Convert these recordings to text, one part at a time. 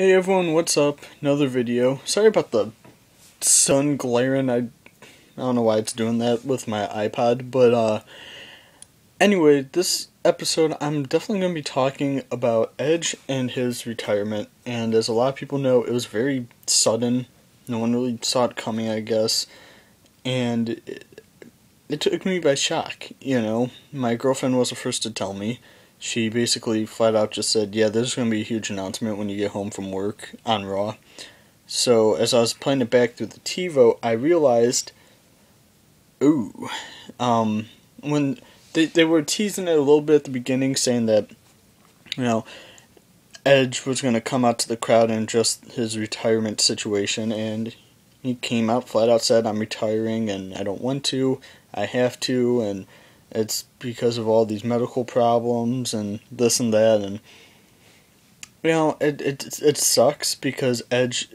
Hey everyone, what's up? Another video. Sorry about the sun glaring. I don't know why it's doing that with my iPod, but anyway, this episode I'm definitely going to be talking about Edge and his retirement. And as a lot of people know, it was very sudden. No one really saw it coming, I guess. And it took me by shock, My girlfriend was the first to tell me. She basically flat out just said, yeah, there's going to be a huge announcement when you get home from work on Raw. So as I was playing it back through the TiVo, I realized, when they were teasing it a little bit at the beginning, saying that, Edge was going to come out to the crowd and just his retirement situation, and he came out flat out said, I'm retiring and I don't want to, I have to, and it's because of all these medical problems and this and that, and it sucks because Edge,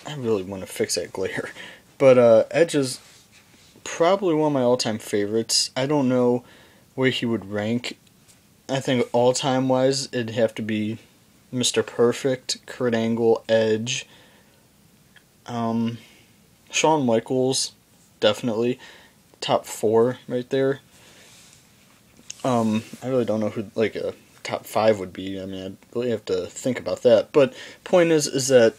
I really want to fix that glare, but Edge is probably one of my all-time favorites. I don't know where he would rank. I think all-time wise it'd have to be Mr. Perfect, Kurt Angle, Edge, Shawn Michaels, definitely top 4 right there. I really don't know who a top 5 would be. I mean, I'd really have to think about that. But point is that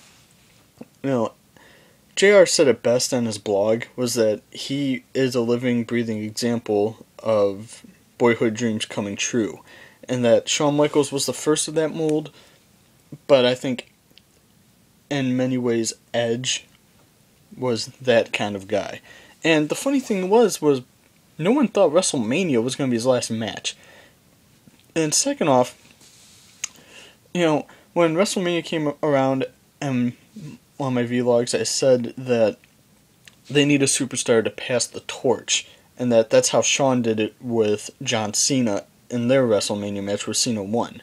JR said it best on his blog, was that he is a living, breathing example of boyhood dreams coming true, and that Shawn Michaels was the first of that mold. But I think in many ways Edge was that kind of guy. And the funny thing was no one thought WrestleMania was going to be his last match. And second off, when WrestleMania came around, and on my vlogs I said that they need a superstar to pass the torch, and that's how Shawn did it with John Cena in their WrestleMania match where Cena won.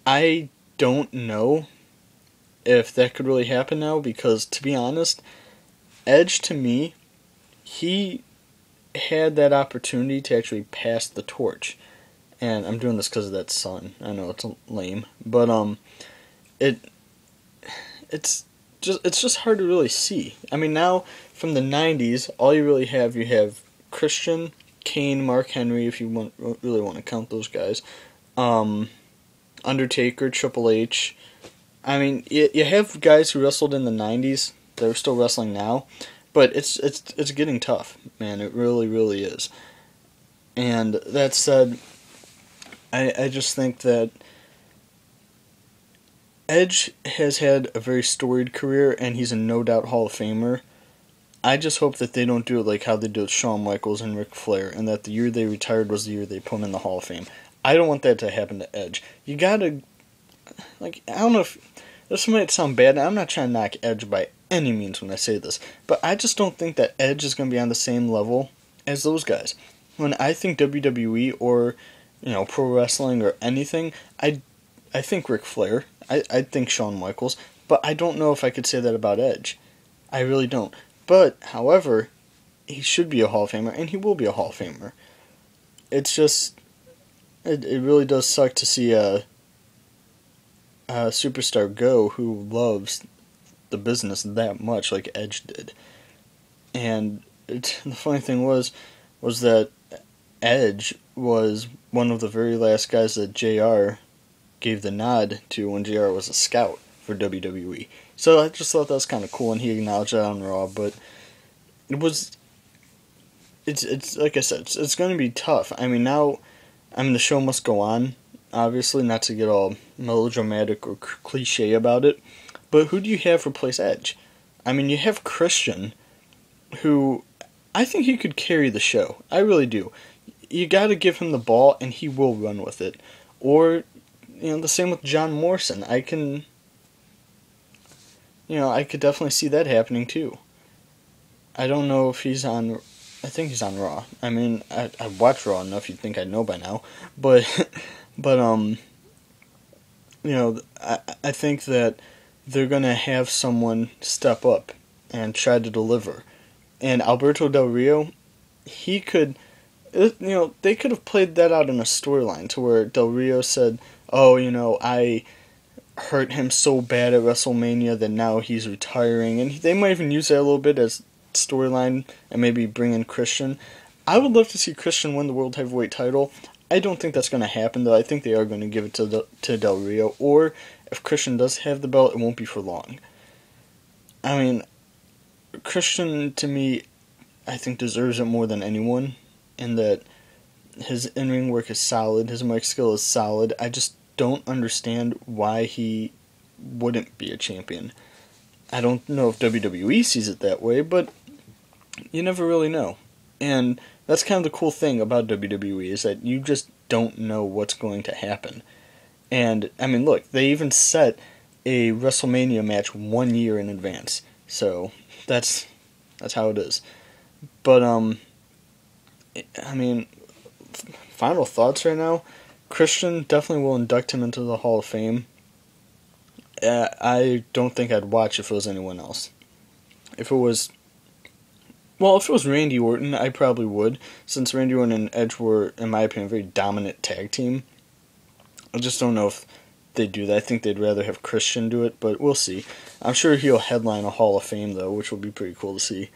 I don't know if that could really happen now, because to be honest, Edge, to me, he had that opportunity to actually pass the torch. And I'm doing this because of that sun. I know it's lame, but it's just hard to really see. I mean, now from the 90s, all you have Christian, Kane, Mark Henry, if you really want to count those guys, Undertaker, Triple H. I mean, you have guys who wrestled in the 90s that are still wrestling now. But it's getting tough, man. It really, really is. And that said, I just think that Edge has had a very storied career, and he's a no-doubt Hall of Famer. I just hope that they don't do it like how they did with Shawn Michaels and Ric Flair, and that the year they retired was the year they put him in the Hall of Fame. I don't want that to happen to Edge. You gotta, I don't know if this might sound bad, I'm not trying to knock Edge by any means when I say this, but I just don't think that Edge is going to be on the same level as those guys. When I think WWE or pro wrestling or anything, I think Ric Flair, I think Shawn Michaels, but I don't know if I could say that about Edge. I really don't. But however, he should be a Hall of Famer, and he will be a Hall of Famer. It's just it really does suck to see a superstar go who loves the business that much like Edge did. And the funny thing was that Edge was one of the very last guys that JR gave the nod to when JR was a scout for WWE. So I just thought that was kind of cool, and he acknowledged that on Raw. But it's like I said, it's going to be tough. I mean, the show must go on, obviously, not to get all melodramatic or cliche about it. But who do you have replace Edge? I mean, you have Christian, who I think he could carry the show. I really do. You got to give him the ball, and he will run with it. Or, the same with John Morrison. I could definitely see that happening too. I don't know if he's on. I think he's on Raw. I mean, I watch Raw enough. You'd think I'd know by now, but I think that they're going to have someone step up and try to deliver. And Alberto Del Rio, he could, they could have played that out in a storyline to where Del Rio said, oh, hurt him so bad at WrestleMania that now he's retiring, and they might even use that a little bit as storyline and maybe bring in Christian. I would love to see Christian win the World Heavyweight title. I don't think that's going to happen, though. I think they are going to give it to Del Rio, or if Christian does have the belt, it won't be for long. I mean, Christian, to me, I think deserves it more than anyone, in that his in-ring work is solid, his mic skill is solid. I just don't understand why he wouldn't be a champion. I don't know if WWE sees it that way, but you never really know. And that's kind of the cool thing about WWE, is that you just don't know what's going to happen. And, I mean, look, they even set a WrestleMania match 1 year in advance. So, that's how it is. But, I mean, final thoughts right now. Christian, definitely will induct him into the Hall of Fame. I don't think I'd watch if it was anyone else. If it was Randy Orton, I probably would, since Randy Orton and Edge were, in my opinion, a very dominant tag team. I just don't know if they'd do that. I think they'd rather have Christian do it, but we'll see. I'm sure he'll headline a Hall of Fame, though, which will be pretty cool to see.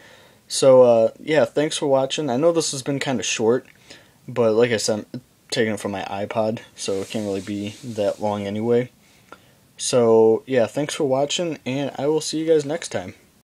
So, yeah, thanks for watching. I know this has been kind of short, but like I said, I'm taking it from my iPod, so it can't really be that long anyway. So, yeah, thanks for watching, and I will see you guys next time.